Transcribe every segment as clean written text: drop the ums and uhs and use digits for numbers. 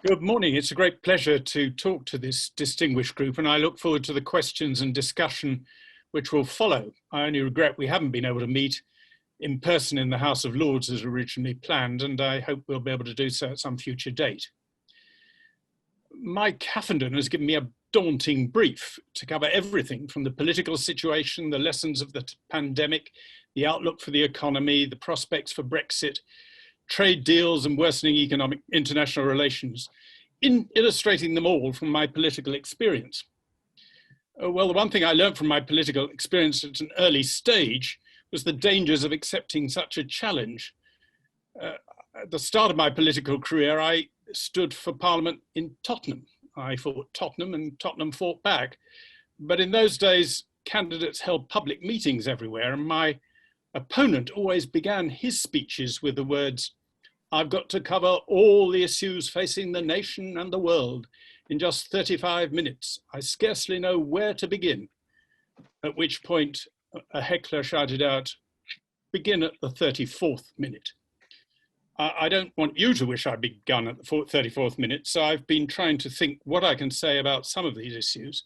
Good morning. It's a great pleasure to talk to this distinguished group, and I look forward to the questions and discussion which will follow. I only regret we haven't been able to meet in person in the House of Lords as originally planned, and I hope we'll be able to do so at some future date. Mike Haffenden has given me a daunting brief to cover everything from the political situation, the lessons of the pandemic, the outlook for the economy, the prospects for Brexit, trade deals and worsening economic international relations, in illustrating them all from my political experience. Well, the one thing I learned from my political experience at an early stage was the dangers of accepting such a challenge. At the start of my political career, I stood for Parliament in Tottenham. I fought Tottenham and Tottenham fought back. But in those days, candidates held public meetings everywhere, and my opponent always began his speeches with the words, "I've got to cover all the issues facing the nation and the world in just 35 minutes. I scarcely know where to begin." At which point a heckler shouted out, "Begin at the 34th minute." I don't want you to wish I'd begun at the 34th minute, so I've been trying to think what I can say about some of these issues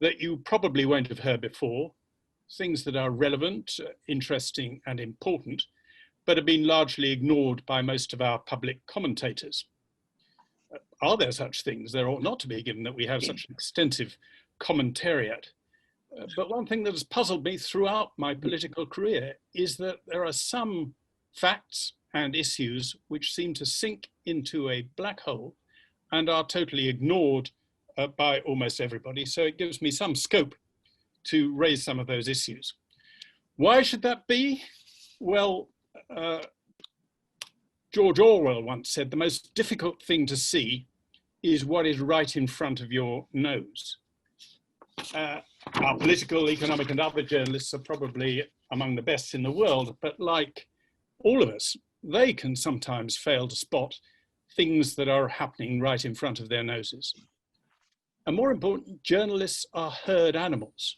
that you probably won't have heard before, things that are relevant, interesting and important, but have been largely ignored by most of our public commentators. Are there such things? There ought not to be, given that we have such an extensive commentariat. But one thing that has puzzled me throughout my political career is that there are some facts and issues which seem to sink into a black hole and are totally ignored by almost everybody. So it gives me some scope to raise some of those issues. Why should that be? Well, George Orwell once said, the most difficult thing to see is what is right in front of your nose. Our political, economic and other journalists are probably among the best in the world, but like all of us, they can sometimes fail to spot things that are happening right in front of their noses. And more important, journalists are herd animals,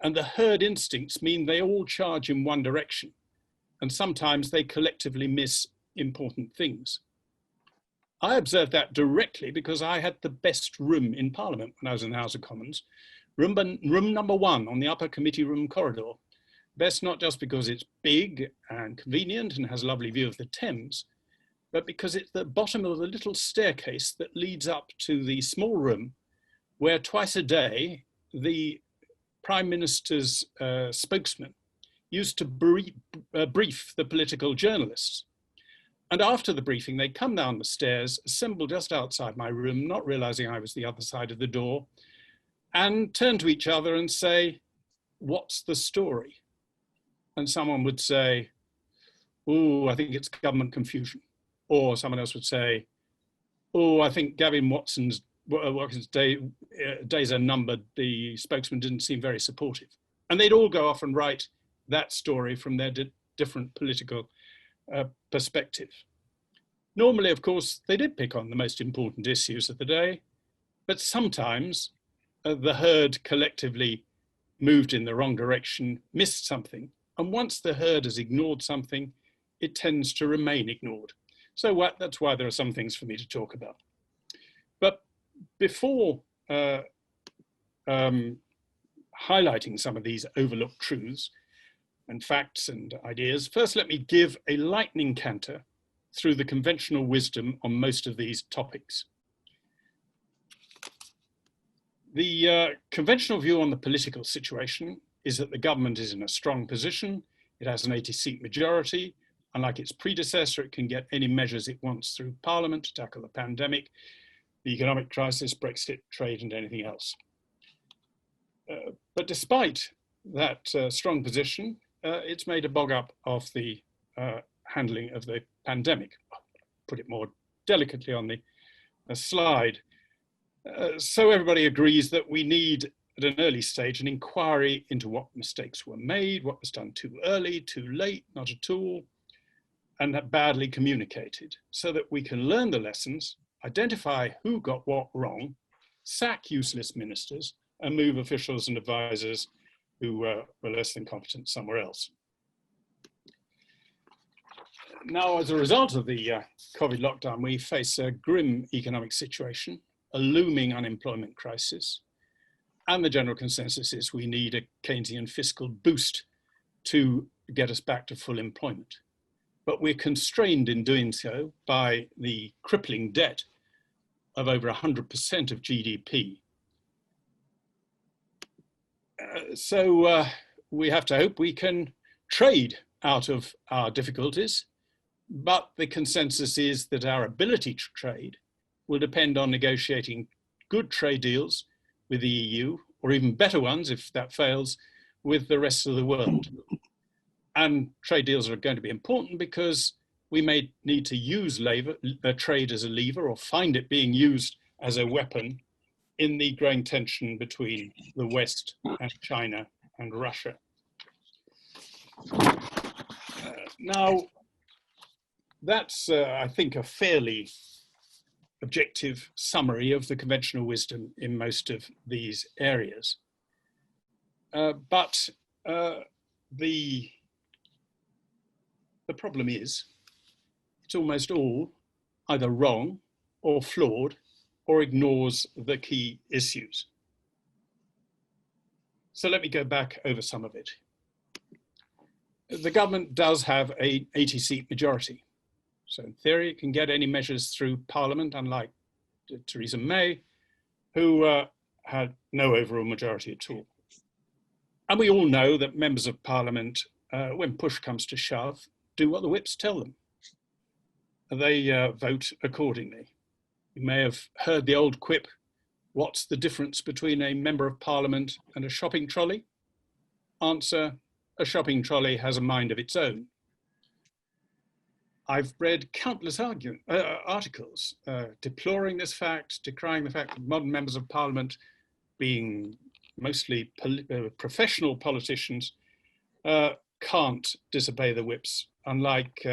and the herd instincts mean they all charge in one direction, and sometimes they collectively miss important things. I observed that directly because I had the best room in Parliament when I was in the House of Commons, room number 1 on the upper committee room corridor. Best not just because it's big and convenient and has a lovely view of the Thames, but because it's the bottom of the little staircase that leads up to the small room where twice a day the Prime Minister's spokesman used to brief the political journalists. And after the briefing, they come down the stairs, assemble just outside my room, not realizing I was the other side of the door, and turn to each other and say, "What's the story?" And someone would say, "Oh, I think it's government confusion." Or someone else would say, "Oh, I think Gavin Watson's days are numbered. The spokesman didn't seem very supportive." And they'd all go off and write that story from their different political perspective. Normally, of course, they did pick on the most important issues of the day, but sometimes the herd collectively moved in the wrong direction, missed something. And once the herd has ignored something, it tends to remain ignored. So that's why there are some things for me to talk about. But before highlighting some of these overlooked truths and facts and ideas, first let me give a lightning canter through the conventional wisdom on most of these topics. The conventional view on the political situation is that the government is in a strong position. It has an 80-seat majority. Unlike its predecessor, it can get any measures it wants through Parliament to tackle the pandemic, the economic crisis, Brexit, trade, and anything else. But despite that strong position, it's made a bog up of the handling of the pandemic. I'll put it more delicately on the slide. So everybody agrees that we need, at an early stage, an inquiry into what mistakes were made, what was done too early, too late, not at all, and badly communicated, so that we can learn the lessons, identify who got what wrong, sack useless ministers, and move officials and advisors who were less than competent somewhere else. Now, as a result of the COVID lockdown, we face a grim economic situation, a looming unemployment crisis, and the general consensus is we need a Keynesian fiscal boost to get us back to full employment. But we're constrained in doing so by the crippling debt of over 100% of GDP. So we have to hope we can trade out of our difficulties, but the consensus is that our ability to trade will depend on negotiating good trade deals with the EU, or even better ones, if that fails, with the rest of the world. And trade deals are going to be important because we may need to use trade as a lever, or find it being used as a weapon in the growing tension between the West and China and Russia. Now, that's, I think, a fairly objective summary of the conventional wisdom in most of these areas. But the problem is, it's almost all either wrong or flawed or ignores the key issues. So let me go back over some of it. The government does have an 80-seat majority. So in theory, it can get any measures through Parliament, unlike Theresa May, who had no overall majority at all. And we all know that members of Parliament, when push comes to shove, do what the whips tell them. They vote accordingly. You may have heard the old quip, what's the difference between a member of Parliament and a shopping trolley? Answer, a shopping trolley has a mind of its own. I've read countless articles deploring this fact, decrying the fact that modern members of Parliament, being mostly professional politicians, can't disobey the whips, unlike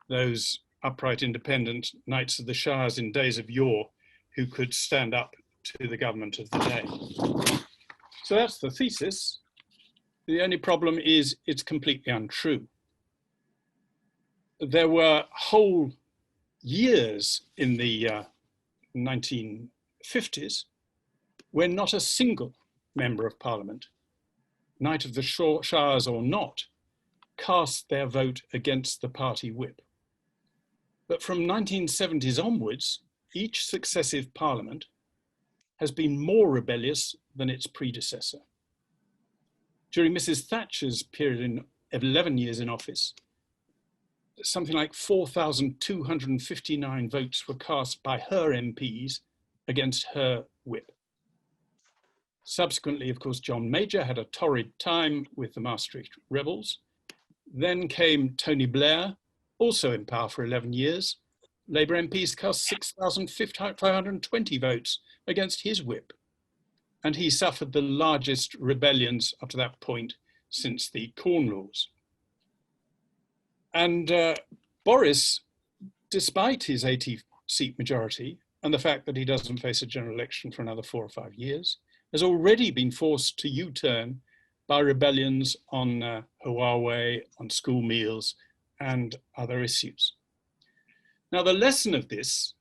those upright independent knights of the shires in days of yore who could stand up to the government of the day. So that's the thesis. The only problem is it's completely untrue. There were whole years in the 1950s when not a single member of Parliament, Knight of the Shires or not, cast their vote against the party whip. But from 1970s onwards, each successive Parliament has been more rebellious than its predecessor. During Mrs. Thatcher's period of 11 years in office, something like 4,259 votes were cast by her MPs against her whip. Subsequently, of course, John Major had a torrid time with the Maastricht rebels. Then came Tony Blair, also in power for 11 years. Labour MPs cast 6,520 votes against his whip. And he suffered the largest rebellions up to that point since the Corn Laws. And Boris, despite his 80-seat majority and the fact that he doesn't face a general election for another 4 or 5 years, has already been forced to U-turn by rebellions on Huawei, on school meals, and other issues. Now, the lesson of this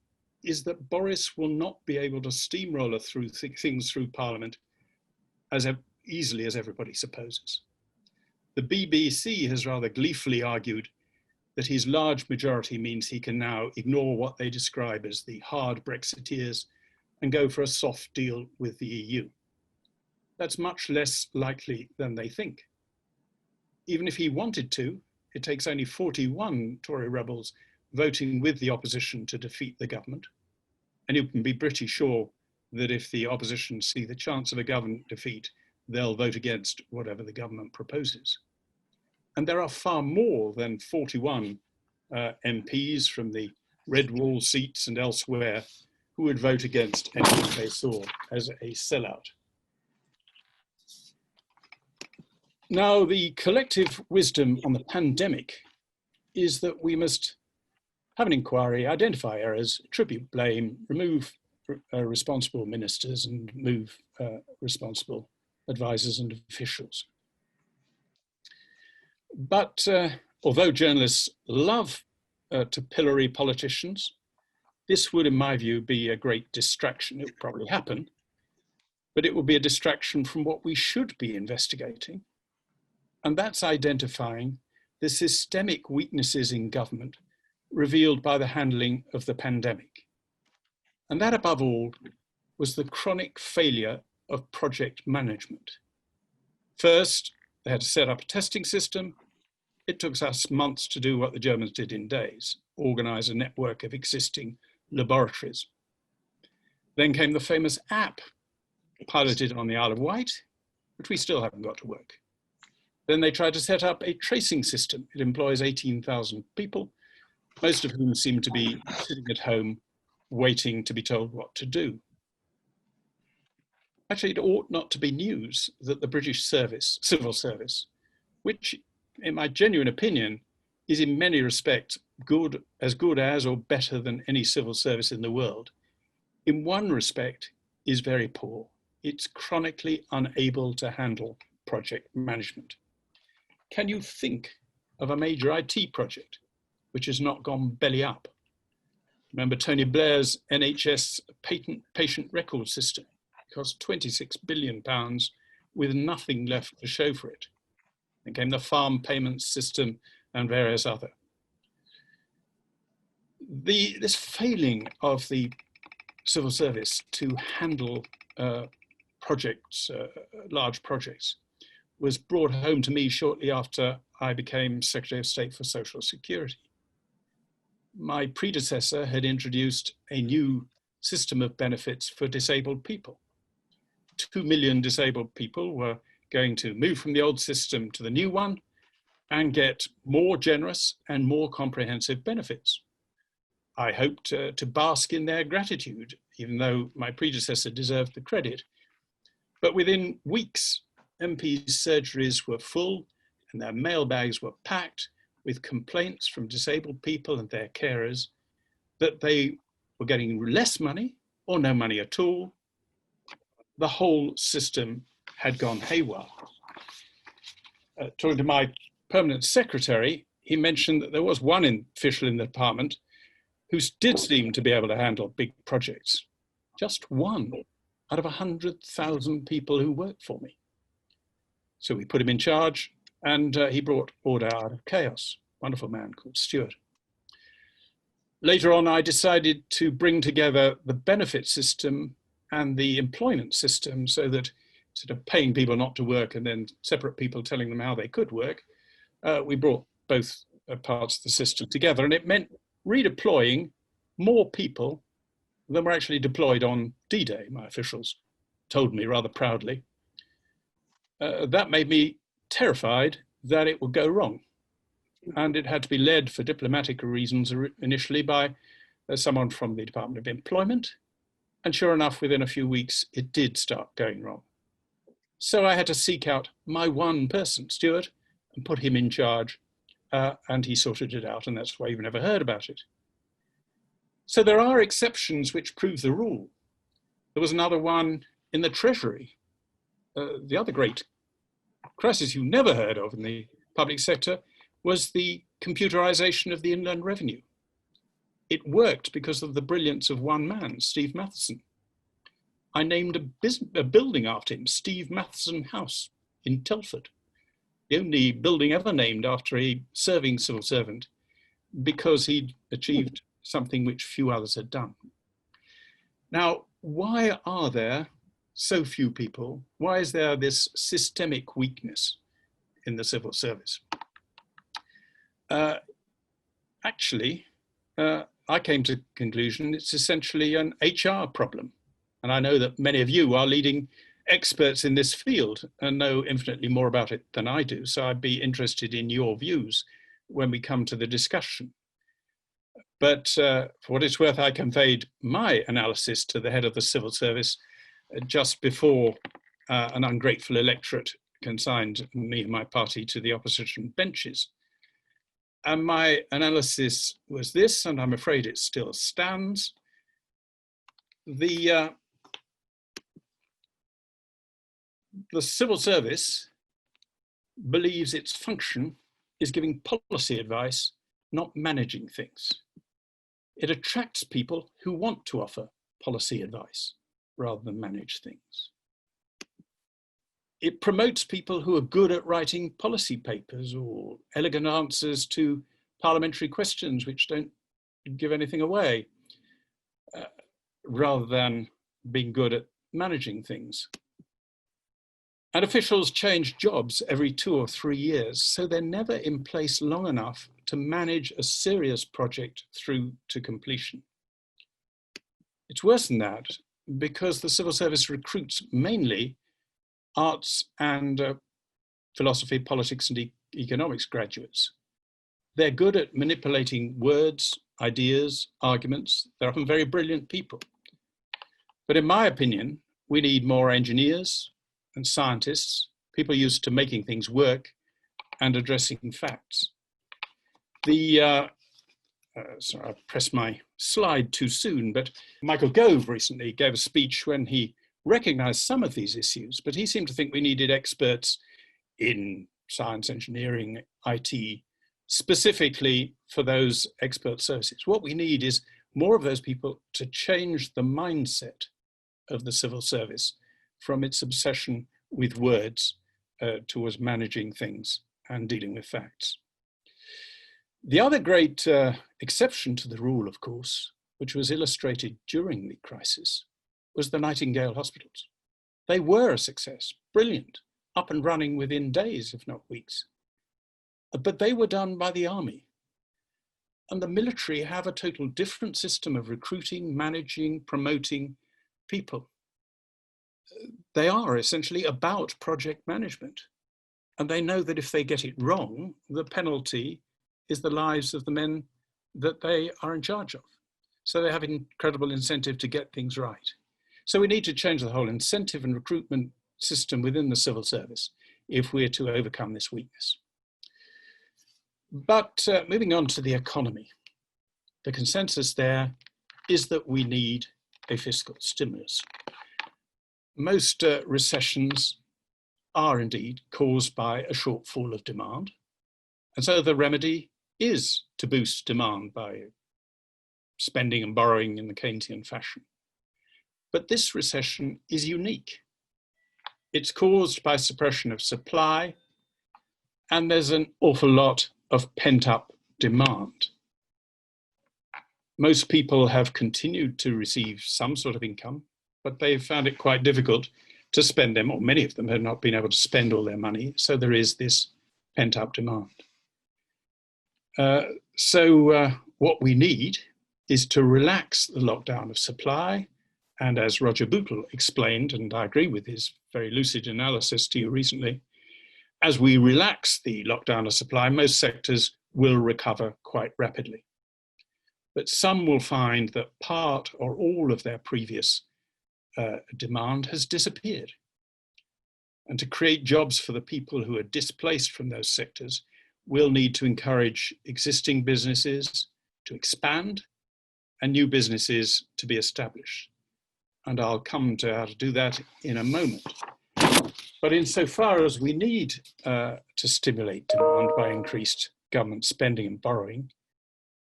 is that Boris will not be able to steamroller through things through Parliament as easily as everybody supposes. The BBC has rather gleefully argued that his large majority means he can now ignore what they describe as the hard Brexiteers and go for a soft deal with the EU. That's much less likely than they think. Even if he wanted to, it takes only 41 Tory rebels voting with the opposition to defeat the government. And you can be pretty sure that if the opposition see the chance of a government defeat, they'll vote against whatever the government proposes. And there are far more than 41 MPs from the Red Wall seats and elsewhere who would vote against anything they saw as a sellout. Now, the collective wisdom on the pandemic is that we must have an inquiry, identify errors, attribute blame, remove responsible ministers and move responsible advisors and officials. But although journalists love to pillory politicians. This would, in my view, be a great distraction. It would probably happen, but it would be a distraction from what we should be investigating. And that's identifying the systemic weaknesses in government revealed by the handling of the pandemic. And that, above all, was the chronic failure of project management. First, they had to set up a testing system. It took us months to do what the Germans did in days, organize a network of existing laboratories. Then came the famous app, piloted on the Isle of Wight, which we still haven't got to work. Then they tried to set up a tracing system. It employs 18,000 people, most of whom seem to be sitting at home waiting to be told what to do. Actually, it ought not to be news that the British civil service, which in my genuine opinion is in many respects good as or better than any civil service in the world, in one respect is very poor. It's chronically unable to handle project management. Can you think of a major IT project which has not gone belly up? Remember Tony Blair's NHS patient record system? It cost £26 billion with nothing left to show for it. Then came the farm payments system and various other. This failing of the civil service to handle projects, large projects, was brought home to me shortly after I became Secretary of State for Social Security. My predecessor had introduced a new system of benefits for disabled people. 2 million disabled people were going to move from the old system to the new one and get more generous and more comprehensive benefits. I hoped to bask in their gratitude, even though my predecessor deserved the credit. But within weeks, MPs' surgeries were full and their mailbags were packed with complaints from disabled people and their carers that they were getting less money or no money at all. The whole system had gone haywire. Talking to my permanent secretary, he mentioned that there was one official in the department who did seem to be able to handle big projects. Just one out of 100,000 people who worked for me. So we put him in charge and he brought order out of chaos. Wonderful man called Stuart. Later on, I decided to bring together the benefit system and the employment system so that instead of paying people not to work and then separate people telling them how they could work, we brought both parts of the system together, and it meant redeploying more people than were actually deployed on D-Day, my officials told me rather proudly. That made me terrified that it would go wrong. And it had to be led for diplomatic reasons initially by someone from the Department of Employment. And sure enough, within a few weeks, it did start going wrong. So I had to seek out my one person, Stuart, and put him in charge. And he sorted it out, and that's why you've never heard about it. So there are exceptions which prove the rule. There was another one in the Treasury. The other great crisis you never heard of in the public sector was the computerization of the Inland Revenue. It worked because of the brilliance of one man, Steve Matheson. I named a building after him, Steve Matheson House in Telford, the only building ever named after a serving civil servant, because he'd achieved something which few others had done. Now, why are there so few people? Why is there this systemic weakness in the civil service? Actually, I came to the conclusion it's essentially an HR problem. And I know that many of you are leading experts in this field and know infinitely more about it than I do. So I'd be interested in your views when we come to the discussion. But for what it's worth, I conveyed my analysis to the head of the civil service just before an ungrateful electorate consigned me and my party to the opposition benches. And my analysis was this, and I'm afraid it still stands. The civil service believes its function is giving policy advice not managing things. It attracts people who want to offer policy advice rather than manage things. It promotes people who are good at writing policy papers or elegant answers to parliamentary questions which don't give anything away, rather than being good at managing things. And officials change jobs every 2 or 3 years, so they're never in place long enough to manage a serious project through to completion. It's worse than that, because the civil service recruits mainly arts and philosophy, politics and economics graduates. They're good at manipulating words, ideas, arguments. They're often very brilliant people. But in my opinion, we need more engineers and scientists, people used to making things work and addressing facts. Sorry, I pressed my slide too soon, but Michael Gove recently gave a speech when he recognized some of these issues, but he seemed to think we needed experts in science, engineering, IT, specifically for those expert services. What we need is more of those people to change the mindset of the civil service from its obsession with words towards managing things and dealing with facts. The other great exception to the rule, of course, which was illustrated during the crisis, was the Nightingale hospitals. They were a success, brilliant, up and running within days, if not weeks. But they were done by the army. And the military have a total different system of recruiting, managing, promoting people. They are essentially about project management. And they know that if they get it wrong, the penalty is the lives of the men that they are in charge of. So they have an incredible incentive to get things right. So we need to change the whole incentive and recruitment system within the civil service if we're to overcome this weakness. But moving on to the economy, the consensus there is that we need a fiscal stimulus. Most recessions are indeed caused by a shortfall of demand. And so the remedy is to boost demand by spending and borrowing in the Keynesian fashion. But this recession is unique. It's caused by suppression of supply, and there's an awful lot of pent-up demand. Most people have continued to receive some sort of income, but they've found it quite difficult to spend them, or many of them have not been able to spend all their money, so there is this pent-up demand. What we need is to relax the lockdown of supply, and as Roger Bootle explained, and I agree with his very lucid analysis to you recently, as we relax the lockdown of supply, most sectors will recover quite rapidly. But some will find that part or all of their previous demand has disappeared. And to create jobs for the people who are displaced from those sectors, we'll need to encourage existing businesses to expand and new businesses to be established. And I'll come to how to do that in a moment. But insofar as we need to stimulate demand by increased government spending and borrowing,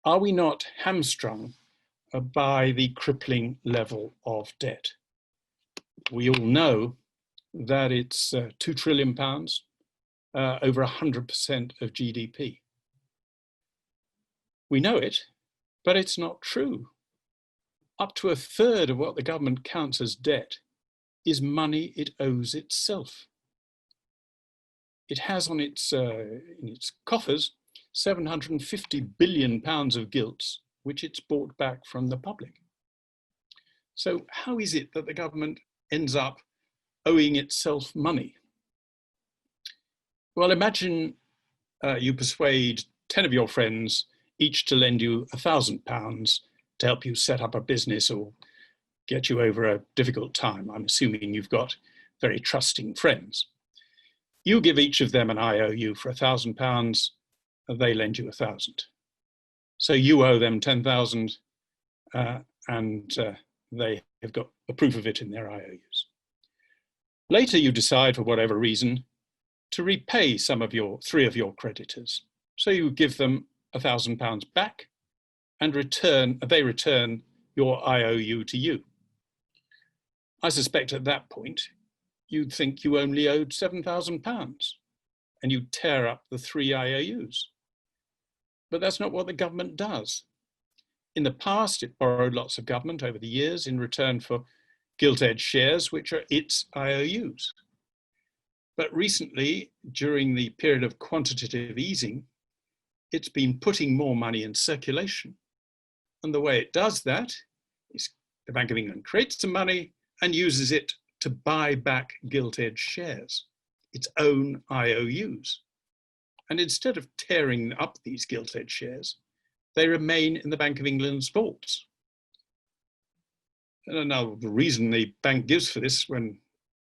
are we not hamstrung by the crippling level of debt? We all know that it's £2 trillion, over 100% of GDP. We know it, but it's not true. Up to a third of what the government counts as debt is money it owes itself. It has on its in its coffers £750 billion of gilts, which it's bought back from the public. So how is it that the government ends up owing itself money? Well, imagine you persuade 10 of your friends each to lend you £1,000 to help you set up a business or get you over a difficult time. I'm assuming you've got very trusting friends. You give each of them an IOU for £1,000, and they lend you 1,000. So you owe them 10,000, and they have got the proof of it in their IOUs. Later, you decide, for whatever reason, to repay three of your creditors. So you give them £1,000 back and they return your IOU to you. I suspect at that point, you'd think you only owed £7,000 and you'd tear up the 3 IOUs. But that's not what the government does. In the past, it borrowed lots of government over the years in return for gilt-edged shares, which are its IOUs. But recently, during the period of quantitative easing, it's been putting more money in circulation. And the way it does that is the Bank of England creates some money and uses it to buy back gilt-edged shares, its own IOUs. And instead of tearing up these gilt-edged shares, they remain in the Bank of England's vaults. And now the reason the bank gives for this, when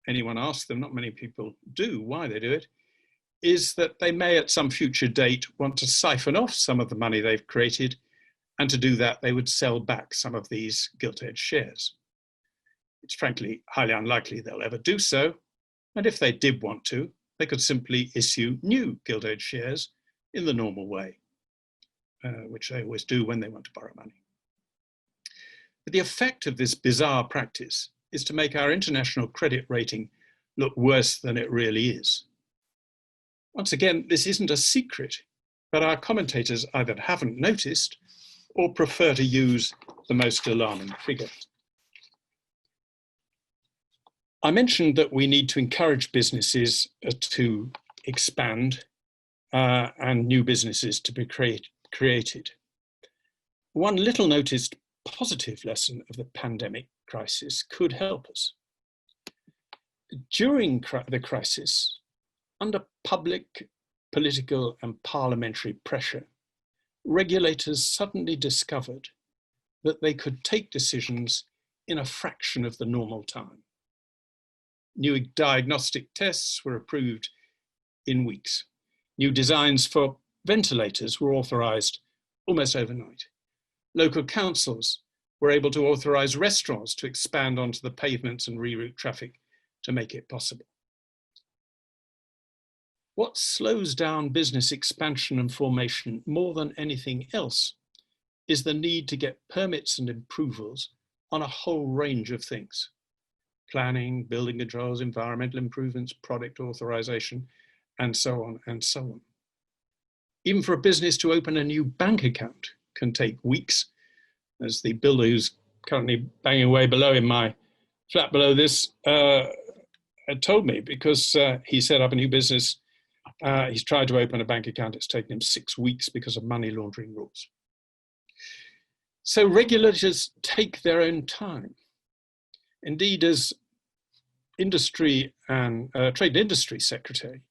anyone asks them, not many people do why they do it, is that they may at some future date want to siphon off some of the money they've created, and to do that they would sell back some of these gilt-edged shares. It's frankly highly unlikely they'll ever do so, and if they did want to, they could simply issue new gilt-edged shares in the normal way, which they always do when they want to borrow money. But the effect of this bizarre practice is to make our international credit rating look worse than it really is. Once again, this isn't a secret, but our commentators either haven't noticed or prefer to use the most alarming figure. I mentioned that we need to encourage businesses to expand and new businesses to be created. One little noticed positive lesson of the pandemic crisis could help us. During the crisis, under public, political and parliamentary pressure, regulators suddenly discovered that they could take decisions in a fraction of the normal time. New diagnostic tests were approved in weeks. New designs for ventilators were authorised almost overnight. Local councils were able to authorise restaurants to expand onto the pavements and reroute traffic to make it possible. What slows down business expansion and formation more than anything else is the need to get permits and approvals on a whole range of things: planning, building controls, environmental improvements, product authorization, and so on and so on. Even for a business to open a new bank account can take weeks, as the builder who's currently banging away below in my flat below this had told me, because he set up a new business. He's tried to open a bank account. It's taken him 6 weeks because of money laundering rules. So regulators take their own time. Indeed, as industry and trade and industry secretary,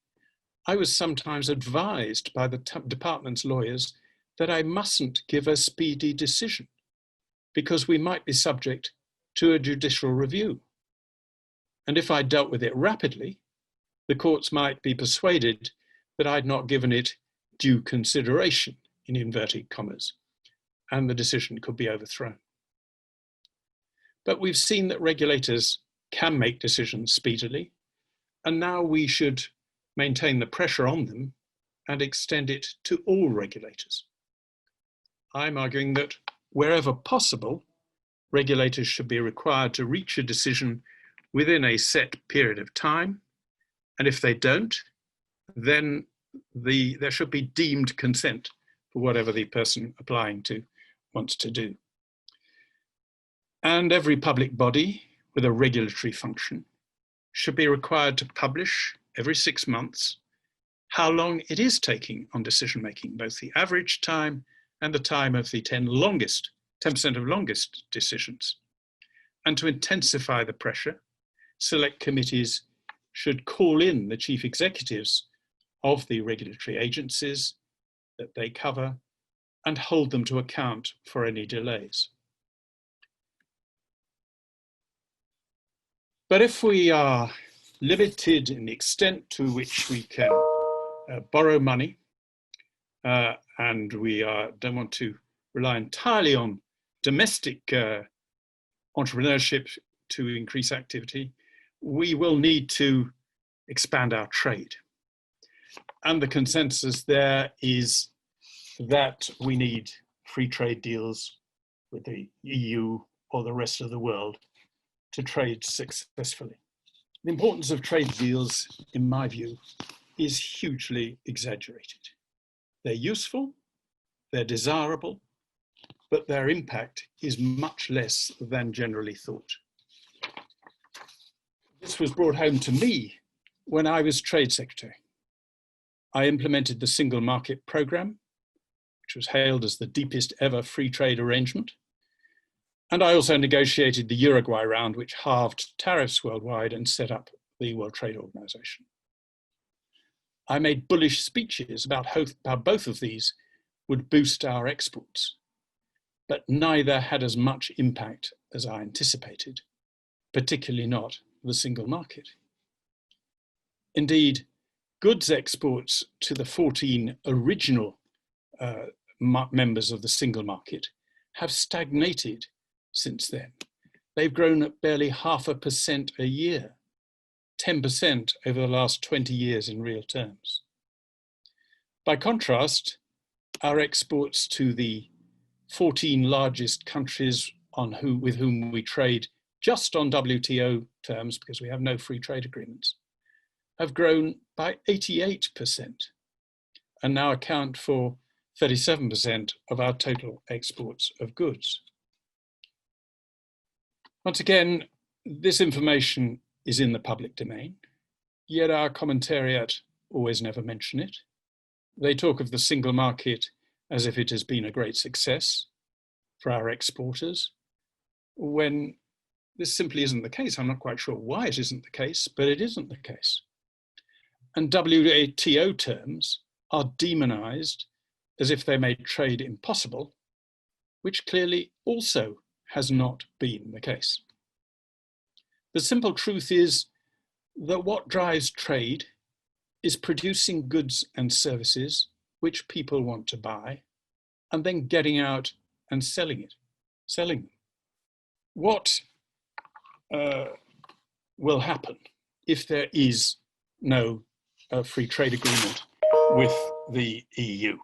I was sometimes advised by the department's lawyers that I mustn't give a speedy decision because we might be subject to a judicial review. And if I dealt with it rapidly, the courts might be persuaded that I'd not given it due consideration, in inverted commas, and the decision could be overthrown. But we've seen that regulators can make decisions speedily, and now we should maintain the pressure on them and extend it to all regulators. I'm arguing that wherever possible, regulators should be required to reach a decision within a set period of time, and if they don't, then there should be deemed consent for whatever the person applying to wants to do. And every public body with a regulatory function should be required to publish every 6 months how long it is taking on decision making, both the average time and the time of the 10% of longest decisions. And to intensify the pressure, select committees should call in the chief executives of the regulatory agencies that they cover and hold them to account for any delays. But if we are limited in the extent to which we can borrow money, and we don't want to rely entirely on domestic entrepreneurship to increase activity, we will need to expand our trade. And the consensus there is that we need free trade deals with the EU or the rest of the world to trade successfully. The importance of trade deals, in my view, is hugely exaggerated. They're useful, they're desirable, but their impact is much less than generally thought. This was brought home to me when I was Trade Secretary. I implemented the Single Market Programme, which was hailed as the deepest ever free trade arrangement. And I also negotiated the Uruguay round, which halved tariffs worldwide and set up the World Trade Organization. I made bullish speeches about how both of these would boost our exports, but neither had as much impact as I anticipated, particularly not the single market. Indeed, goods exports to the 14 original members of the single market have stagnated since then. They've grown at barely 0.5% a year, 10% over the last 20 years in real terms. By contrast, our exports to the 14 largest countries with whom we trade just on WTO terms, because we have no free trade agreements, have grown by 88% and now account for 37% of our total exports of goods. Once again, this information is in the public domain, yet our commentariat always never mention it. They talk of the single market as if it has been a great success for our exporters, when this simply isn't the case. I'm not quite sure why it isn't the case, but it isn't the case. And WTO terms are demonized as if they made trade impossible, which clearly also has not been the case. The simple truth is that what drives trade is producing goods and services which people want to buy, and then getting out and selling them. What will happen if there is no free trade agreement with the EU?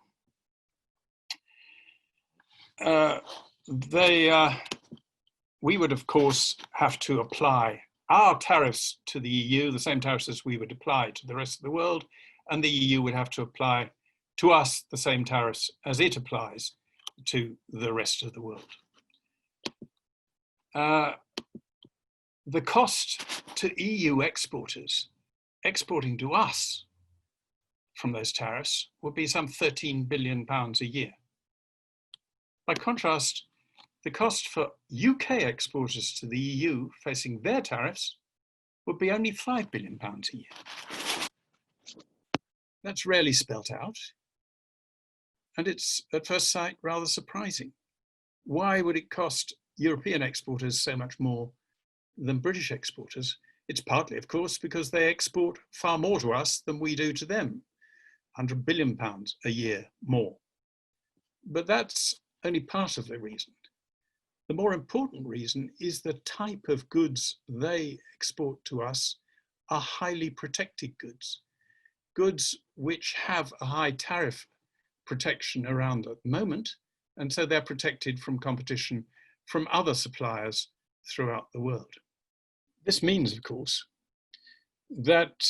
We would, of course, have to apply our tariffs to the EU, the same tariffs as we would apply to the rest of the world, and the EU would have to apply to us the same tariffs as it applies to the rest of the world. The cost to EU exporters exporting to us from those tariffs would be some £13 billion a year. By contrast, the cost for UK exporters to the EU facing their tariffs would be only £5 billion a year. That's rarely spelt out, and it's at first sight rather surprising. Why would it cost European exporters so much more than British exporters? It's partly, of course, because they export far more to us than we do to them, £100 billion a year more. But that's only part of the reason. The more important reason is the type of goods they export to us are highly protected goods, goods which have a high tariff protection around at the moment, and so they're protected from competition from other suppliers throughout the world. This means, of course, that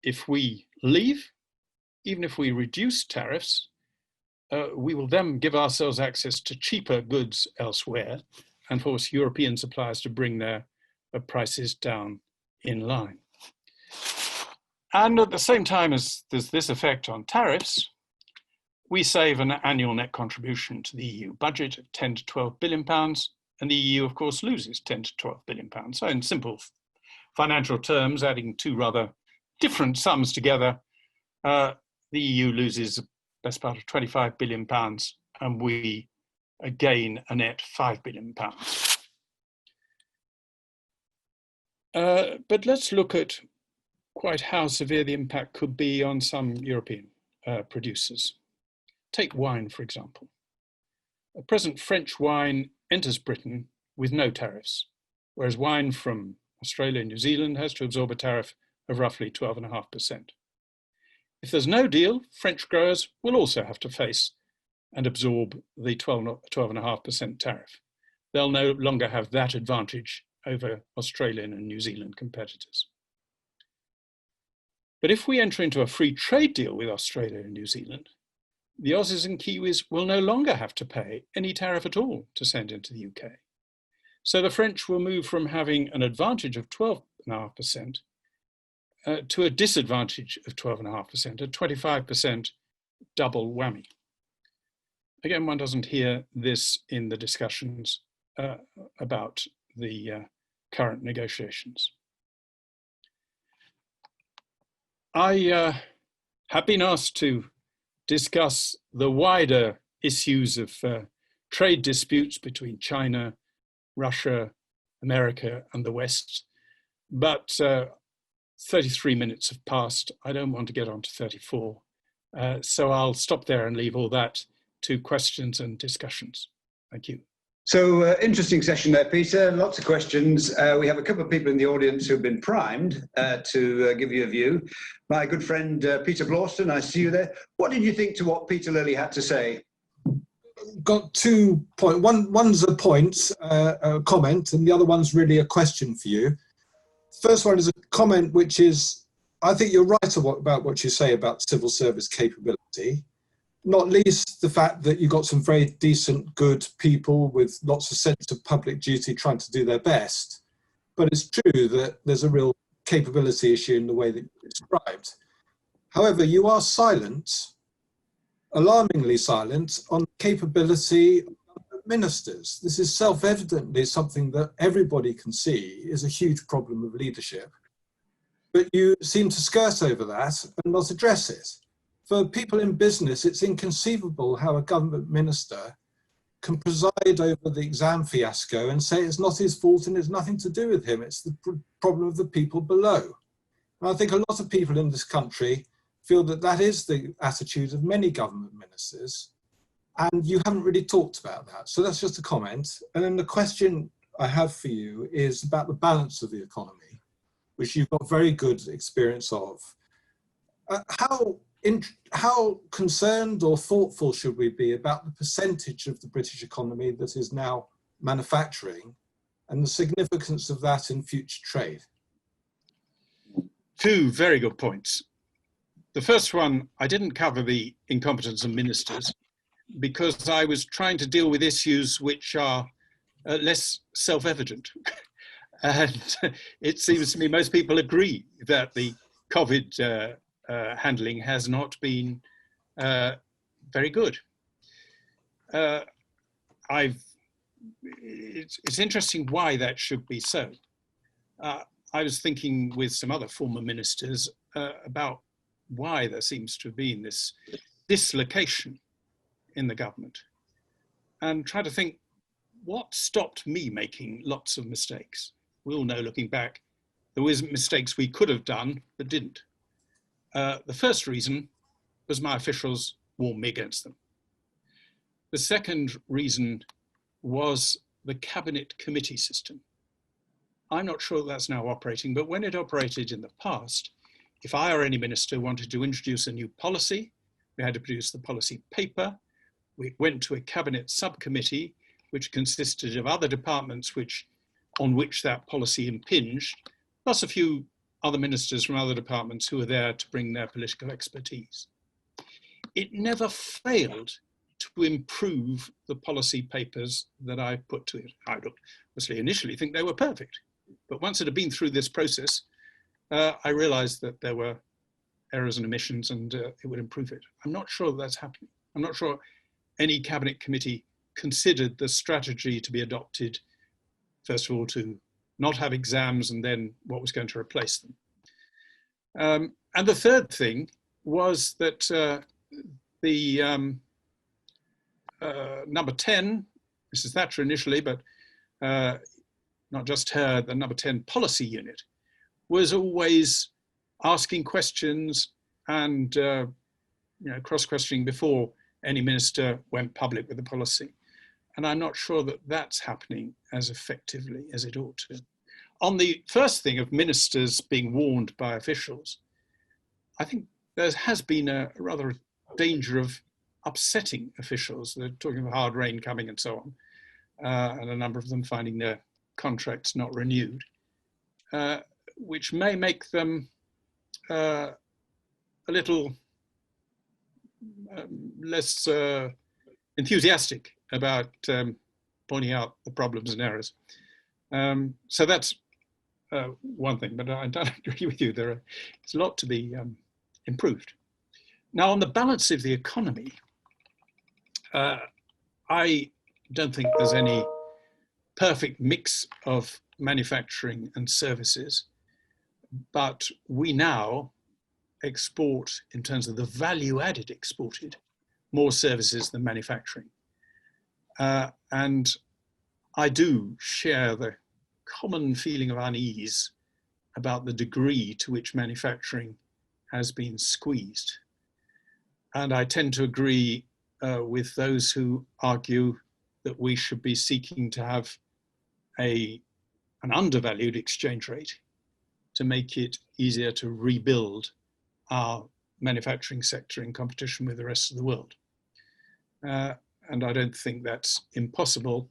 if we leave, even if we reduce tariffs, we will then give ourselves access to cheaper goods elsewhere and force European suppliers to bring their prices down in line. And at the same time as there's this effect on tariffs, we save an annual net contribution to the EU budget of £10 to £12 billion, and the EU, of course, loses £10 to £12 billion. So in simple financial terms, adding two rather different sums together, the EU loses the best part of £25 billion, and we gain a net £5 billion. But let's look at quite how severe the impact could be on some European producers. Take wine, for example. At present, French wine enters Britain with no tariffs, whereas wine from Australia and New Zealand has to absorb a tariff of roughly 12.5%. If there's no deal, French growers will also have to face and absorb the 12.5% tariff. They'll no longer have that advantage over Australian and New Zealand competitors. But if we enter into a free trade deal with Australia and New Zealand, the Aussies and Kiwis will no longer have to pay any tariff at all to send into the UK. So the French will move from having an advantage of 12.5% to a disadvantage of 12.5%, a 25% double whammy. Again, one doesn't hear this in the discussions about the current negotiations. I have been asked to discuss the wider issues of trade disputes between China, Russia, America, and the West, but 33 minutes have passed. I don't want to get on to 34, so I'll stop there and leave all that to questions and discussions. Thank you. So interesting session there, Peter. Lots of questions. We have a couple of people in the audience who have been primed to give you a view. My good friend Peter Blawston, I see you there. What did you think to what Peter Lilley had to say? Got 2 points. One's a point, a comment, and the other one's really a question for you. First one is a comment, which is, I think you're right about what you say about civil service capability. Not least the fact that you've got some very decent, good people with lots of sense of public duty trying to do their best. But it's true that there's a real capability issue in the way that you described. However, you are silent, alarmingly silent, on capability of ministers. This is self-evidently something that everybody can see is a huge problem of leadership. But you seem to skirt over that and not address it. For people in business, it's inconceivable how a government minister can preside over the exam fiasco and say it's not his fault and it's nothing to do with him. It's the problem of the people below. And I think a lot of people in this country feel that that is the attitude of many government ministers, and you haven't really talked about that. So that's just a comment. And then the question I have for you is about the balance of the economy, which you've got very good experience of. How concerned or thoughtful should we be about the percentage of the British economy that is now manufacturing and the significance of that in future trade? Two very good points. The first one, I didn't cover the incompetence of ministers because I was trying to deal with issues which are less self-evident. And it seems to me most people agree that the COVID handling has not been very good. It's interesting why that should be so. I was thinking with some other former ministers about why there seems to have been this dislocation in the government, and try to think what stopped me making lots of mistakes. We all know, looking back, there was mistakes we could have done but didn't. The first reason was my officials warned me against them. The second reason was the cabinet committee system. I'm not sure that's now operating, but when it operated in the past, if I or any minister wanted to introduce a new policy, we had to produce the policy paper. We went to a cabinet subcommittee, which consisted of other departments on which that policy impinged, plus a few other ministers from other departments who were there to bring their political expertise. It never failed to improve the policy papers that I put to it. I would obviously initially think they were perfect, but once it had been through this process, I realized that there were errors and omissions and it would improve it. I'm not sure that's happening. I'm not sure any cabinet committee considered the strategy to be adopted, first of all, to not have exams and then what was going to replace them. And the third thing was that the number 10, Mrs. Thatcher initially, but not just her, the number 10 policy unit, was always asking questions and cross-questioning before any minister went public with the policy. And I'm not sure that that's happening as effectively as it ought to. On the first thing of ministers being warned by officials, I think there has been a rather danger of upsetting officials. They're talking of hard rain coming and so on, and a number of them finding their contracts not renewed, which may make them a little less enthusiastic about pointing out the problems and errors. So that's one thing, but I don't agree with you. There's a lot to be improved. Now, on the balance of the economy, I don't think there's any perfect mix of manufacturing and services, but we now export, in terms of the value added exported, more services than manufacturing. And I do share the common feeling of unease about the degree to which manufacturing has been squeezed. And I tend to agree with those who argue that we should be seeking to have an undervalued exchange rate to make it easier to rebuild our manufacturing sector in competition with the rest of the world. And I don't think that's impossible.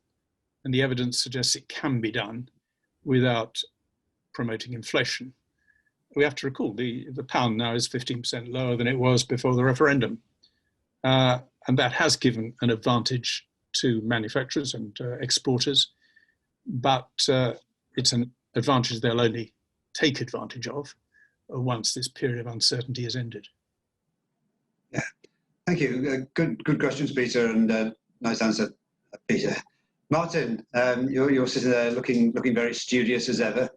And the evidence suggests it can be done without promoting inflation. We have to recall the pound now is 15% lower than it was before the referendum. And that has given an advantage to manufacturers and exporters, but it's an advantage they'll only take advantage of once this period of uncertainty has ended. Yeah, thank you. Good questions, Peter, and nice answer, Peter. Martin, you're sitting there looking very studious as ever.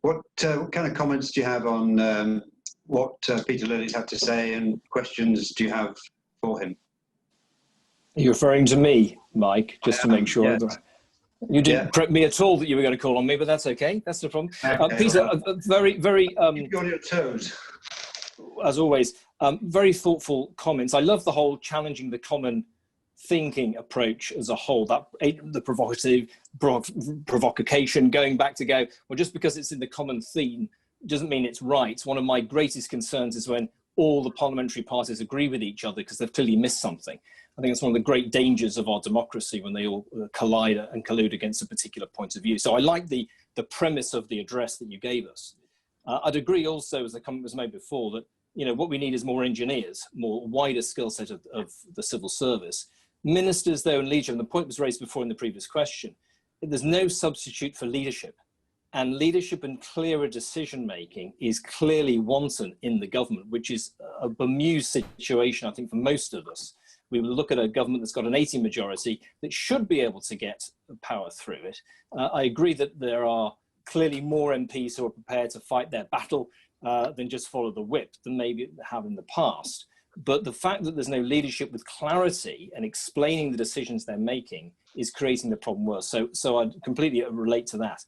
What kind of comments do you have on what Peter Lilley's had to say, and questions do you have for him? Are you referring to me, Mike, just to make sure? Yes. You didn't prep me at all that you were going to call on me, but that's okay. That's no problem. Okay, Peter, very keep you on your toes. As always, very thoughtful comments. I love the whole challenging the common thinking approach as a whole, that the provocative provocation, going back to go, well, just because it's in the common theme doesn't mean it's right. One of my greatest concerns is when all the parliamentary parties agree with each other because they've clearly missed something. I think it's one of the great dangers of our democracy when they all collide and collude against a particular point of view. So I like the premise of the address that you gave us. I'd agree also, as the comment was made before, that what we need is more engineers, more wider skill set of the civil service. Ministers, though, and leadership, and the point was raised before in the previous question, there's no substitute for leadership. And leadership and clearer decision-making is clearly wanting in the government, which is a bemused situation, I think, for most of us. We will look at a government that's got an 80 majority that should be able to get power through it. I agree that there are clearly more MPs who are prepared to fight their battle than just follow the whip than maybe have in the past. But the fact that there's no leadership with clarity and explaining the decisions they're making is creating the problem worse. So I completely relate to that.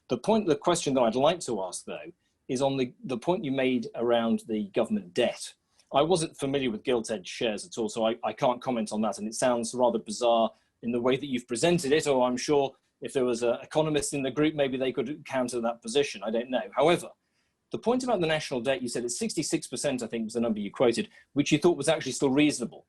The question that I'd like to ask, though, is on the point you made around the government debt. I wasn't familiar with gilt-edged shares at all, so I can't comment on that. And it sounds rather bizarre in the way that you've presented it, or I'm sure if there was an economist in the group, maybe they could counter that position. I don't know. However, the point about the national debt, you said it's 66%, I think was the number you quoted, which you thought was actually still reasonable.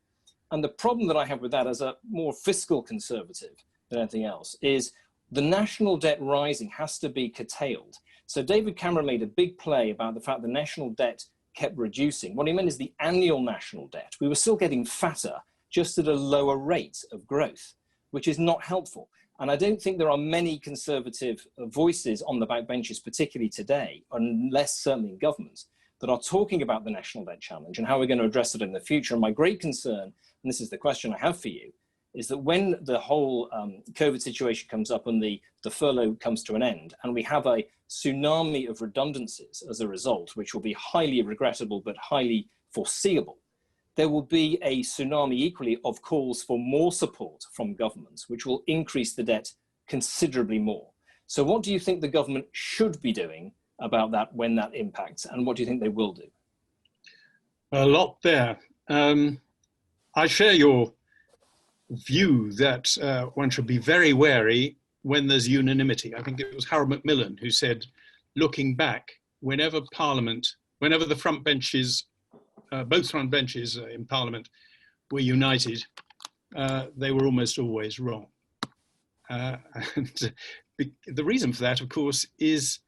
And the problem that I have with that as a more fiscal conservative than anything else is the national debt rising has to be curtailed. So David Cameron made a big play about the fact the national debt kept reducing. What he meant is the annual national debt. We were still getting fatter, just at a lower rate of growth, which is not helpful. And I don't think there are many conservative voices on the backbenches, particularly today, and less certainly in governments, that are talking about the national debt challenge and how we're going to address it in the future. And my great concern, and this is the question I have for you, is that when the whole COVID situation comes up and the furlough comes to an end, and we have a tsunami of redundancies as a result, which will be highly regrettable but highly foreseeable, there will be a tsunami equally of calls for more support from governments, which will increase the debt considerably more. So what do you think the government should be doing about that when that impacts, and what do you think they will do? A lot there. I share your view that one should be very wary when there's unanimity. I think it was Harold Macmillan who said, looking back, whenever the front benches, both front benches in Parliament were united, they were almost always wrong. And the reason for that, of course, is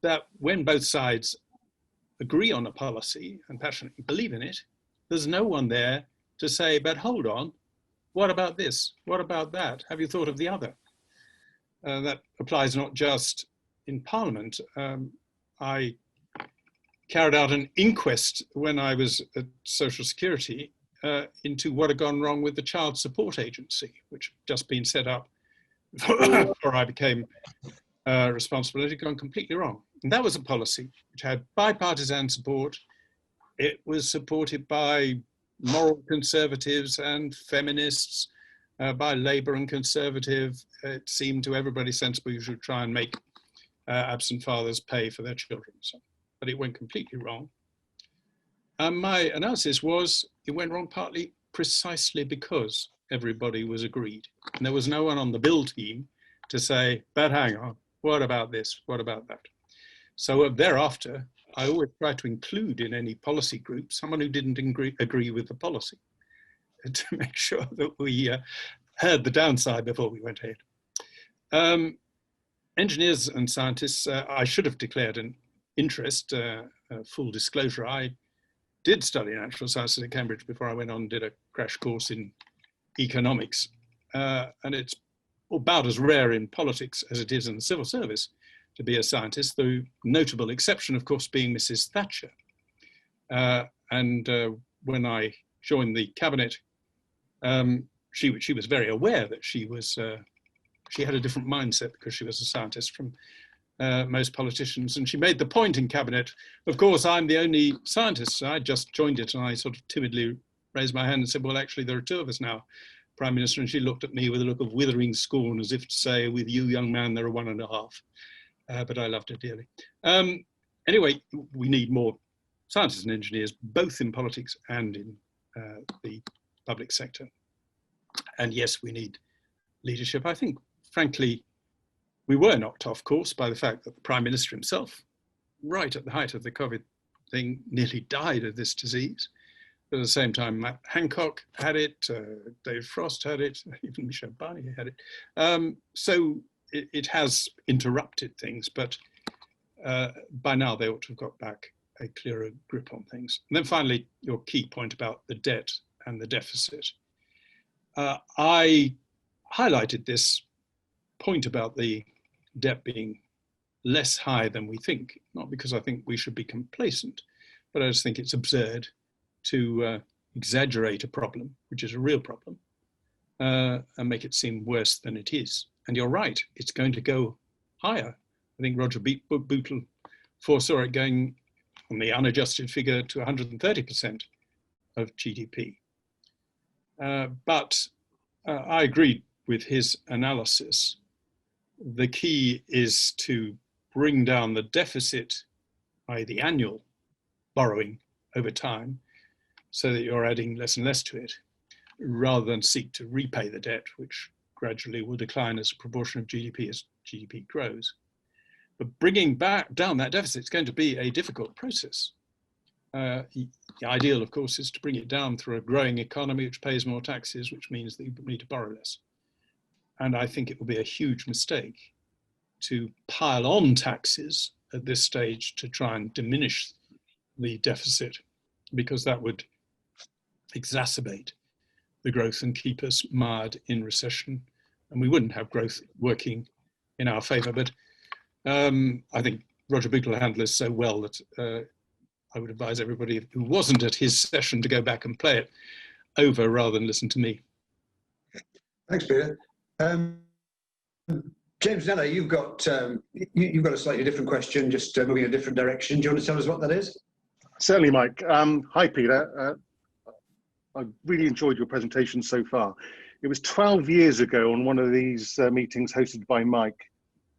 that when both sides agree on a policy and passionately believe in it, there's no one there to say, but hold on, what about this? What about that? Have you thought of the other? That applies not just in Parliament. I carried out an inquest when I was at Social Security into what had gone wrong with the Child Support Agency, which had just been set up before I became responsible. It had gone completely wrong. And that was a policy which had bipartisan support. It was supported by moral conservatives and feminists, by Labour and Conservative. It seemed to everybody sensible you should try and make absent fathers pay for their children. So, but it went completely wrong. My analysis was it went wrong partly precisely because everybody was agreed. And there was no one on the bill team to say, but hang on, what about this? What about that? So thereafter, I always try to include in any policy group someone who didn't agree with the policy to make sure that we heard the downside before we went ahead. Engineers and scientists, I should have declared an interest, full disclosure. I did study natural sciences at Cambridge before I went on and did a crash course in economics. And it's about as rare in politics as it is in the civil service to be a scientist, the notable exception, of course, being Mrs. Thatcher. When I joined the cabinet, she was very aware that she had a different mindset because she was a scientist from most politicians. And she made the point in cabinet, of course, I'm the only scientist. So I just joined it and I sort of timidly raised my hand and said, well, actually, there are two of us now, Prime Minister. And she looked at me with a look of withering scorn, as if to say, with you, young man, there are 1.5. But I loved her dearly. Anyway, we need more scientists and engineers, both in politics and in the public sector. And yes, we need leadership. I think, frankly, we were knocked off course by the fact that the Prime Minister himself, right at the height of the COVID thing, nearly died of this disease. But at the same time, Matt Hancock had it, Dave Frost had it, even Michel Barnier had it. So it has interrupted things, but by now they ought to have got back a clearer grip on things. And then finally, your key point about the debt and the deficit. I highlighted this point about the debt being less high than we think, not because I think we should be complacent, but I just think it's absurd to exaggerate a problem, which is a real problem, and make it seem worse than it is. And you're right, it's going to go higher. I think Roger Bootle foresaw it going from the unadjusted figure to 130% of GDP. But I agree with his analysis. The key is to bring down the deficit, i.e. the annual borrowing over time, so that you're adding less and less to it, rather than seek to repay the debt, which gradually will decline as a proportion of GDP as GDP grows. But bringing back down that deficit is going to be a difficult process. The ideal, of course, is to bring it down through a growing economy which pays more taxes, which means that you need to borrow less. And I think it will be a huge mistake to pile on taxes at this stage to try and diminish the deficit, because that would exacerbate the growth and keep us mired in recession. And we wouldn't have growth working in our favor. But I think Roger Bootle handled this so well that I would advise everybody who wasn't at his session to go back and play it over rather than listen to me. Thanks, Peter. James Neller, you've got a slightly different question, just moving in a different direction. Do you want to tell us what that is? Certainly, Mike. Hi, Peter. I've really enjoyed your presentation so far. It was 12 years ago on one of these meetings hosted by Mike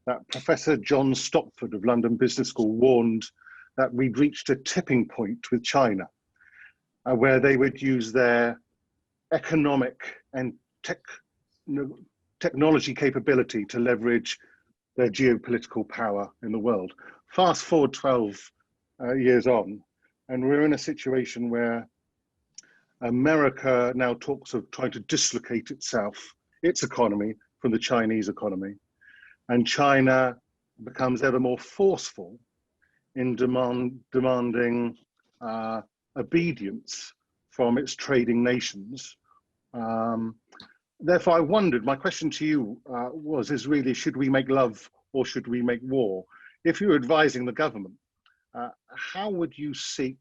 that Professor John Stopford of London Business School warned that we'd reached a tipping point with China, where they would use their economic and technology capability to leverage their geopolitical power in the world. Fast forward 12 years on, and we're in a situation where America now talks of trying to dislocate itself, its economy, from the Chinese economy. And China becomes ever more forceful in demanding obedience from its trading nations. Therefore, I wondered, my question to you is really, should we make love or should we make war? If you're advising the government, how would you seek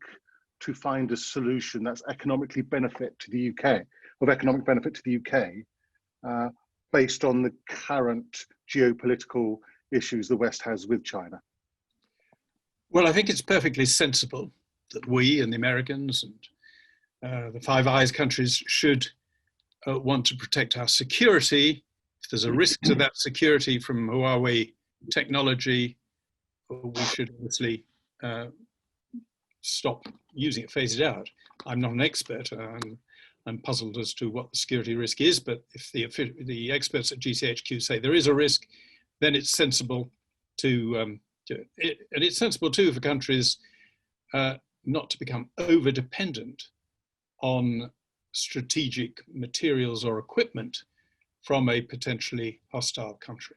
to find a solution that's economic benefit to the UK, based on the current geopolitical issues the West has with China? Well, I think it's perfectly sensible that we and the Americans and the Five Eyes countries should want to protect our security. If there's a risk to that security from Huawei technology, we should obviously stop using it, phase it out. I'm not an expert. I'm puzzled as to what the security risk is, but if the experts at GCHQ say there is a risk, then it's sensible and it's sensible too for countries not to become over-dependent on strategic materials or equipment from a potentially hostile country.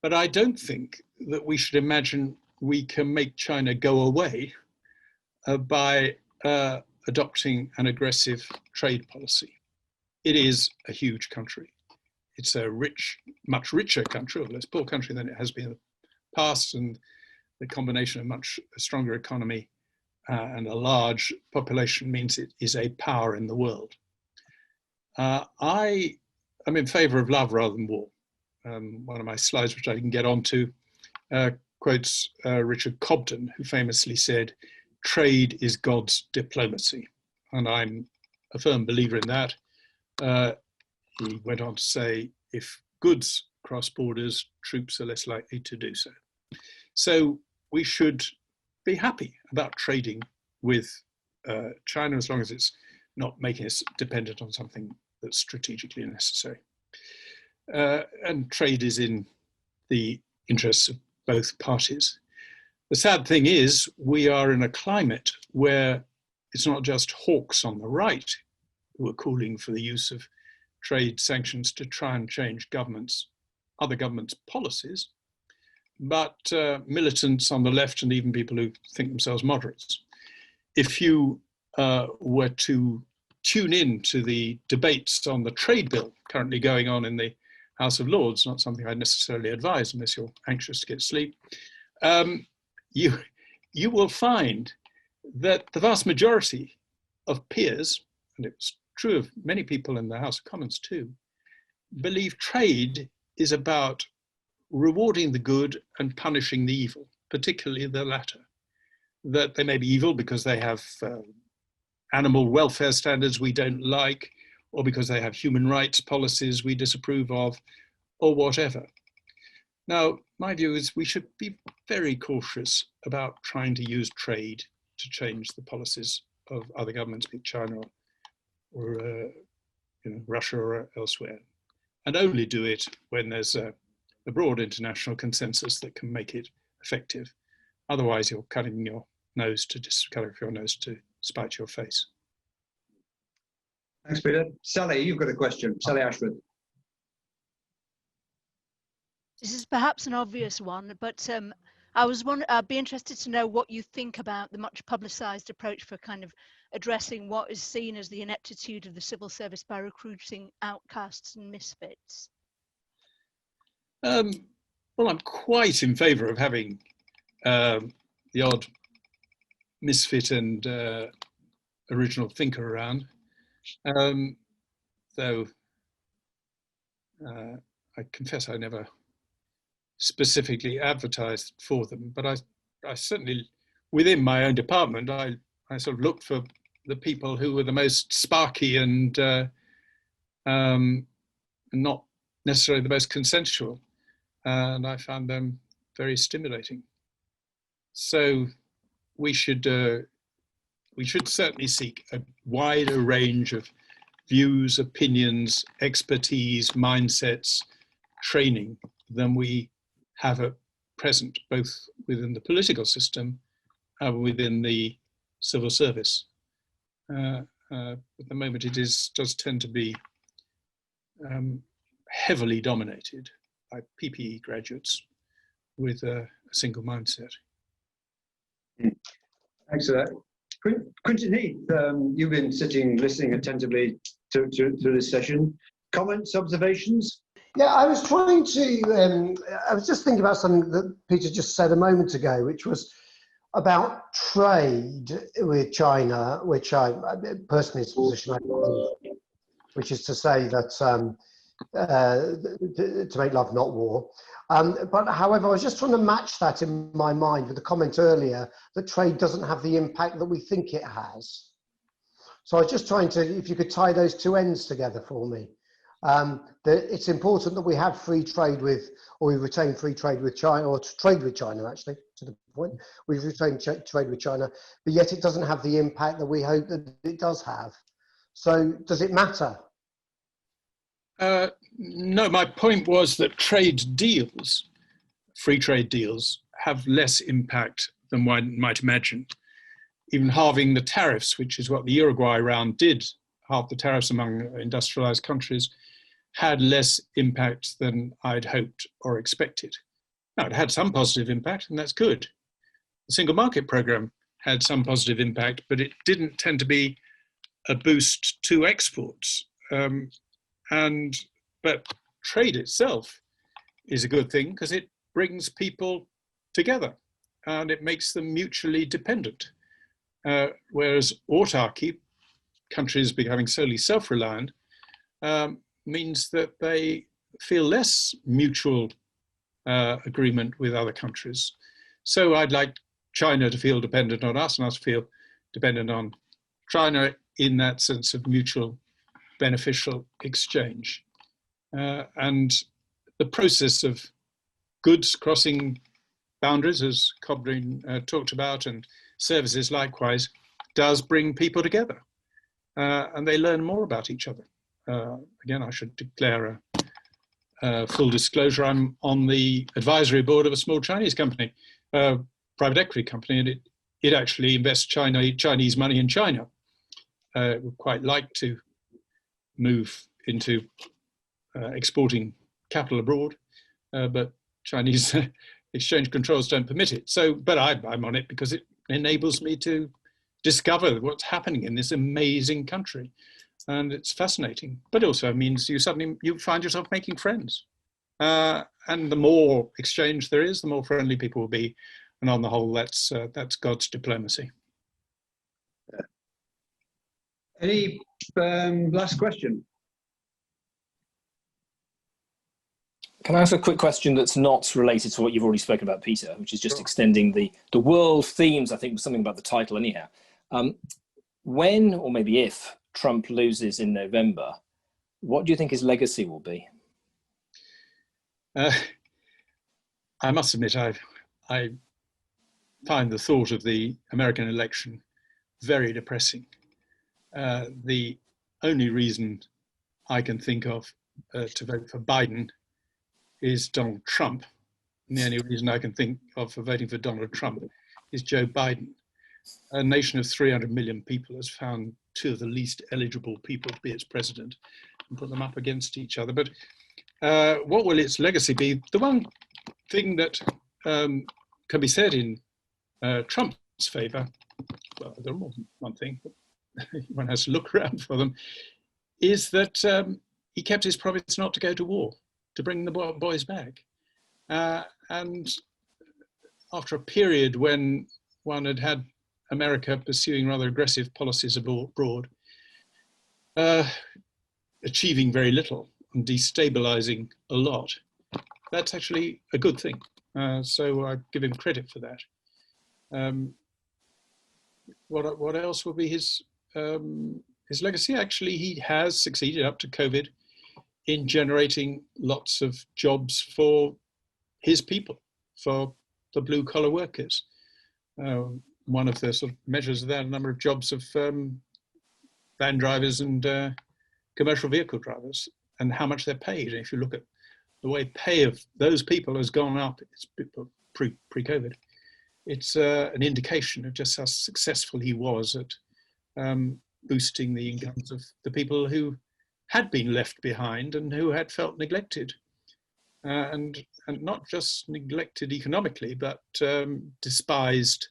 But I don't think that we should imagine we can make China go away by adopting an aggressive trade policy. It is a huge country. It's a much richer country, or less poor country than it has been in the past, and the combination of much stronger economy and a large population means it is a power in the world. I am in favor of love rather than war. One of my slides, which I can get onto, quotes Richard Cobden, who famously said, "Trade is God's diplomacy." And I'm a firm believer in that. He went on to say, if goods cross borders, troops are less likely to do so. So we should be happy about trading with China as long as it's not making us dependent on something that's strategically necessary. And trade is in the interests of both parties. The sad thing is we are in a climate where it's not just hawks on the right who are calling for the use of trade sanctions to try and change other governments' policies, but militants on the left and even people who think themselves moderates. If you were to tune in to the debates on the trade bill currently going on in the House of Lords, not something I'd necessarily advise unless you're anxious to get sleep, you will find that the vast majority of peers, and it's true of many people in the House of Commons too, believe trade is about rewarding the good and punishing the evil, particularly the latter. That they may be evil because they have animal welfare standards we don't like, or because they have human rights policies we disapprove of, or whatever. Now, my view is we should be very cautious about trying to use trade to change the policies of other governments, be it China or Russia or elsewhere, and only do it when there's a broad international consensus that can make it effective. Otherwise, you're cutting off your nose to spite your face. Thanks, Peter. Sally, you've got a question. Sally Ashworth. This is perhaps an obvious one, but I'd be interested to know what you think about the much publicised approach for kind of addressing what is seen as the ineptitude of the civil service by recruiting outcasts and misfits. Well, I'm quite in favour of having the odd misfit and original thinker around, though I confess I never specifically advertised for them, but I certainly, within my own department, I sort of looked for the people who were the most sparky and not necessarily the most consensual, and I found them very stimulating. So we should certainly seek a wider range of views, opinions, expertise, mindsets, training than we have at present, both within the political system and within the civil service. And At the moment, it does tend to be heavily dominated by PPE graduates with a single mindset. Thanks for that. Quintin Heath, you've been sitting, listening attentively to this session. Comments, observations? Yeah, I was trying to, I was just thinking about something that Peter just said a moment ago, which was about trade with China, which I personally is a position I believe, which is to say that to make love, not war. But however, I was just trying to match that in my mind with the comment earlier that trade doesn't have the impact that we think it has. So I was just trying to, if you could tie those two ends together for me. That it's important that we have free trade with, or we retain free trade with China, or trade with China actually, to the point. We've retained trade with China, but yet it doesn't have the impact that we hope that it does have. So does it matter? No, my point was that trade deals, free trade deals, have less impact than one might imagine. Even halving the tariffs, which is what the Uruguay round did, halve the tariffs among industrialized countries, had less impact than I'd hoped or expected. Now, it had some positive impact, and that's good. The single market program had some positive impact, but it didn't tend to be a boost to exports. But trade itself is a good thing because it brings people together and it makes them mutually dependent. Whereas autarky, countries becoming solely self-reliant, means that they feel less mutual agreement with other countries. So I'd like China to feel dependent on us and us to feel dependent on China in that sense of mutual beneficial exchange. And the process of goods crossing boundaries, as Cobden talked about, and services likewise, does bring people together. And they learn more about each other. Again, I should declare a full disclosure. I'm on the advisory board of a small Chinese company, private equity company, and it actually invests Chinese money in China. Would quite like to move into exporting capital abroad, but Chinese exchange controls don't permit it. So, but I'm on it because it enables me to discover what's happening in this amazing country. And it's fascinating, but also means you find yourself making friends. And the more exchange there is, the more friendly people will be. And on the whole, that's God's diplomacy. Any last question? Can I ask a quick question that's not related to what you've already spoken about, Peter, which is just extending the world themes, I think was something about the title anyhow. When, or maybe if, Trump loses in November, what do you think his legacy will be? I must admit, I find the thought of the American election very depressing. The only reason I can think of to vote for Biden is Donald Trump. And the only reason I can think of for voting for Donald Trump is Joe Biden. A nation of 300 million people has found two of the least eligible people to be its president and put them up against each other. But what will its legacy be? The one thing that can be said in Trump's favor, well, there are more than one thing, but one has to look around for them, is that he kept his promise not to go to war, to bring the boys back. And after a period when one had America pursuing rather aggressive policies abroad, achieving very little and destabilizing a lot, that's actually a good thing. So I give him credit for that. What else will be his legacy? Actually, he has succeeded up to COVID in generating lots of jobs for his people, for the blue collar workers. One of the sort of measures of that, a number of jobs of van drivers and commercial vehicle drivers and how much they're paid. And if you look at the way pay of those people has gone up, it's pre-COVID, it's an indication of just how successful he was at boosting the incomes of the people who had been left behind and who had felt neglected. And not just neglected economically, but despised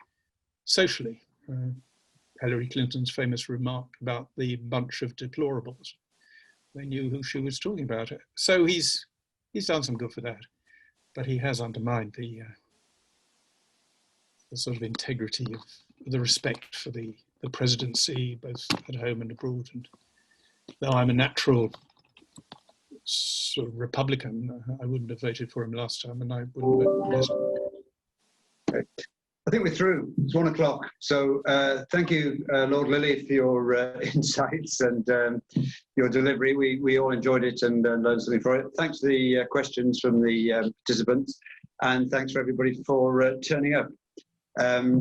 socially. Hillary Clinton's famous remark about the bunch of deplorables. They knew who she was talking about. So he's done some good for that, but he has undermined the sort of integrity of the respect for the presidency, both at home and abroad. And though I'm a natural sort of Republican, I wouldn't have voted for him last time, and I wouldn't vote for this time. Okay. I think we're through. It's 1 o'clock. So thank you, Lord Lilley, for your insights and your delivery. We all enjoyed it and learned something from it. Thanks for the questions from the participants, and thanks for everybody for turning up.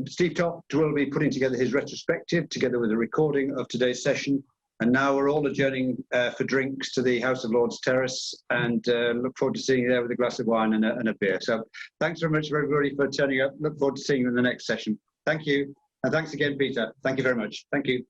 Steve Toft will be putting together his retrospective together with a recording of today's session. And now we're all adjourning for drinks to the House of Lords Terrace, and look forward to seeing you there with a glass of wine and a beer. So thanks very much for everybody for turning up. Look forward to seeing you in the next session. Thank you. And thanks again, Peter. Thank you very much. Thank you.